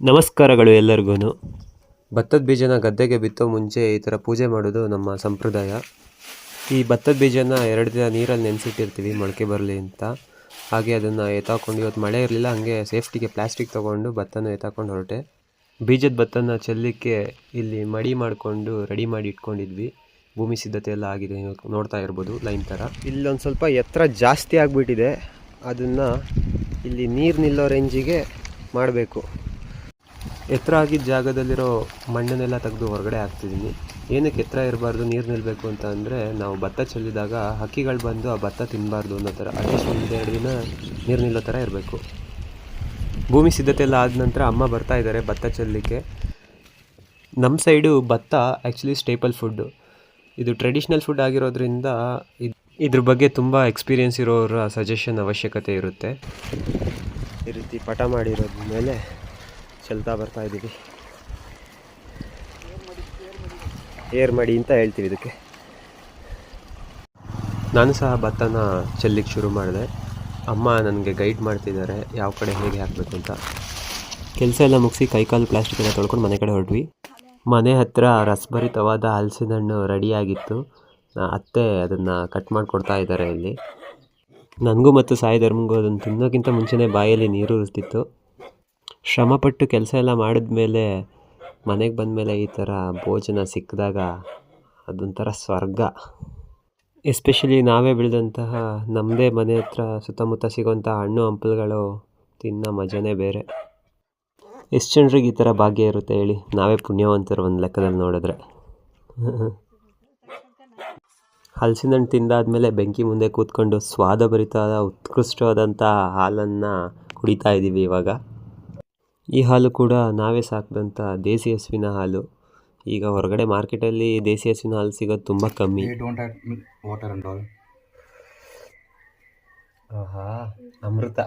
ನಮಸ್ಕಾರಗಳು ಎಲ್ಲರಿಗೂ. ಭತ್ತದ ಬೀಜನ ಗದ್ದೆಗೆ ಬಿತ್ತೋ ಮುಂಚೆ ಈ ಥರ ಪೂಜೆ ಮಾಡೋದು ನಮ್ಮ ಸಂಪ್ರದಾಯ. ಈ ಭತ್ತದ ಬೀಜನ 2 ದಿನ ನೀರಲ್ಲಿ ನೆನೆಸಿಟ್ಟಿರ್ತೀವಿ ಮೊಳಕೆ ಬರಲಿ ಅಂತ. ಹಾಗೆ ಅದನ್ನು ಎತ್ತಾಕೊಂಡು, ಇವತ್ತು ಮಳೆ ಇರಲಿಲ್ಲ, ಹಾಗೆ ಸೇಫ್ಟಿಗೆ ಪ್ಲಾಸ್ಟಿಕ್ ತೊಗೊಂಡು ಭತ್ತನ ಎತ್ತಾಕೊಂಡು ಹೊರಟೆ. ಬೀಜದ ಭತ್ತನ ಚೆಲ್ಲಲಿಕ್ಕೆ ಇಲ್ಲಿ ಮಡಿ ಮಾಡಿಕೊಂಡು ರೆಡಿ ಮಾಡಿ ಇಟ್ಕೊಂಡಿದ್ವಿ. ಭೂಮಿ ಸಿದ್ಧತೆ ಎಲ್ಲ ಆಗಿದೆ, ನೋಡ್ತಾ ಇರ್ಬೋದು ಲೈನ್ ಥರ. ಇಲ್ಲೊಂದು ಸ್ವಲ್ಪ ಎತ್ತರ ಜಾಸ್ತಿ ಆಗಿಬಿಟ್ಟಿದೆ, ಅದನ್ನು ಇಲ್ಲಿ ನೀರು ನಿಲ್ಲೋ ರೇಂಜಿಗೆ ಮಾಡಬೇಕು. ಎತ್ತರ ಆಗಿದ್ದ ಜಾಗದಲ್ಲಿರೋ ಮಣ್ಣನ್ನೆಲ್ಲ ತೆಗೆದು ಹೊರಗಡೆ ಹಾಕ್ತಿದ್ದೀನಿ. ಏನಕ್ಕೆ ಎತ್ತರ ಇರಬಾರ್ದು, ನೀರು ನಿಲ್ಲಬೇಕು ಅಂತ ಅಂದರೆ, ನಾವು ಭತ್ತ ಚೆಲ್ಲಿದಾಗ ಹಕ್ಕಿಗಳು ಬಂದು ಆ ಭತ್ತ ತಿನ್ನಬಾರ್ದು ಅನ್ನೋ ಥರ. ಅಟ್ಲೀಸ್ಟ್ 1-2 ದಿನ ನೀರು ನಿಲ್ಲೋ ಥರ ಇರಬೇಕು. ಭೂಮಿ ಸಿದ್ಧತೆ ಎಲ್ಲ ಆದ ನಂತರ ಅಮ್ಮ ಬರ್ತಾ ಇದ್ದಾರೆ ಭತ್ತ ಚೆಲ್ಲಲಿಕ್ಕೆ. ನಮ್ಮ ಸೈಡು ಭತ್ತ ಆ್ಯಕ್ಚುಲಿ ಸ್ಟೇಪಲ್ ಫುಡ್ಡು. ಇದು ಟ್ರೆಡಿಷ್ನಲ್ ಫುಡ್ ಆಗಿರೋದ್ರಿಂದ ಇದ್ರ ಬಗ್ಗೆ ತುಂಬ ಎಕ್ಸ್ಪೀರಿಯೆನ್ಸ್ ಇರೋರ ಸಜೆಷನ್ ಅವಶ್ಯಕತೆ ಇರುತ್ತೆ. ಈ ರೀತಿ ಪಟ ಮಾಡಿರೋದ್ರ ಮೇಲೆ ಚೆಲ್ತಾ ಬರ್ತಾ ಇದ್ದೀವಿ. ಏರ್ ಮಾಡಿ ಅಂತ ಹೇಳ್ತೀವಿ ಇದಕ್ಕೆ. ನಾನು ಸಹ ಭತ್ತನ ಚೆಲ್ಲಿಕ್ಕೆ ಶುರು ಮಾಡಿದೆ. ಅಮ್ಮ ನನಗೆ ಗೈಡ್ ಮಾಡ್ತಿದ್ದಾರೆ ಯಾವ ಕಡೆ ಹೇಗೆ ಹಾಕಬೇಕು ಅಂತ. ಕೆಲಸ ಎಲ್ಲ ಮುಗಿಸಿ ಕೈಕಾಲು ಪ್ಲಾಸ್ಟಿಕ್ ಎಲ್ಲ ತೊಳ್ಕೊಂಡು ಮನೆ ಕಡೆ ಹೊರಟ್ವಿ. ಮನೆ ಹತ್ತಿರ ರಸಭರಿತವಾದ ಹಲಸಿನ ಹಣ್ಣು ರೆಡಿಯಾಗಿತ್ತು. ಅತ್ತೆ ಅದನ್ನು ಕಟ್ ಮಾಡಿಕೊಡ್ತಾ ಇದ್ದಾರೆ ಇಲ್ಲಿ. ನನಗೂ ಮತ್ತು ಸಾಯಿ ಧರ್ಮಗೂ ಅದನ್ನು ತಿನ್ನೋಕ್ಕಿಂತ ಮುಂಚೆನೇ ಬಾಯಲ್ಲಿ ನೀರು ಉರಿಸ್ತಿತ್ತು. ಶ್ರಮಪಟ್ಟು ಕೆಲಸ ಎಲ್ಲ ಮಾಡಿದ್ಮೇಲೆ ಮನೆಗೆ ಬಂದಮೇಲೆ ಈ ಥರ ಭೋಜನ ಸಿಕ್ಕಿದಾಗ ಅದೊಂಥರ ಸ್ವರ್ಗ. ಎಸ್ಪೆಷಲಿ ನಾವೇ ಬೆಳೆದಂತಹ ನಮ್ಮದೇ ಮನೆ ಹತ್ರ ಸುತ್ತಮುತ್ತ ಸಿಗೋಂಥ ಹಣ್ಣು ಹಂಪಲುಗಳು ತಿನ್ನೋ ಮಜನೇ ಬೇರೆ. ಎಷ್ಟು ಜನರಿಗೆ ಈ ಥರ ಭಾಗ್ಯ ಇರುತ್ತೆ ಹೇಳಿ? ನಾವೇ ಪುಣ್ಯವಂತರು ಒಂದು ಲೆಕ್ಕದಲ್ಲಿ ನೋಡಿದ್ರೆ. ಹಲಸಿನ ಹಣ್ಣು ತಿಂದಾದ್ಮೇಲೆ ಬೆಂಕಿ ಮುಂದೆ ಕೂತ್ಕೊಂಡು ಸ್ವಾದಭರಿತವಾದ ಉತ್ಕೃಷ್ಟವಾದಂಥ ಹಾಲನ್ನು ಕುಡಿತಾ ಇದ್ದೀವಿ ಇವಾಗ. ಈ ಹಾಲು ಕೂಡ ನಾವೇ ಸಾಕಿದಂಥ ದೇಸಿ ಹಸುವಿನ ಹಾಲು. ಈಗ ಹೊರಗಡೆ ಮಾರ್ಕೆಟಲ್ಲಿ ದೇಸಿ ಹಸುವಿನ ಹಾಲು ಸಿಗೋದು ತುಂಬ ಕಮ್ಮಿ. ಆಹಾ, ಅಮೃತ.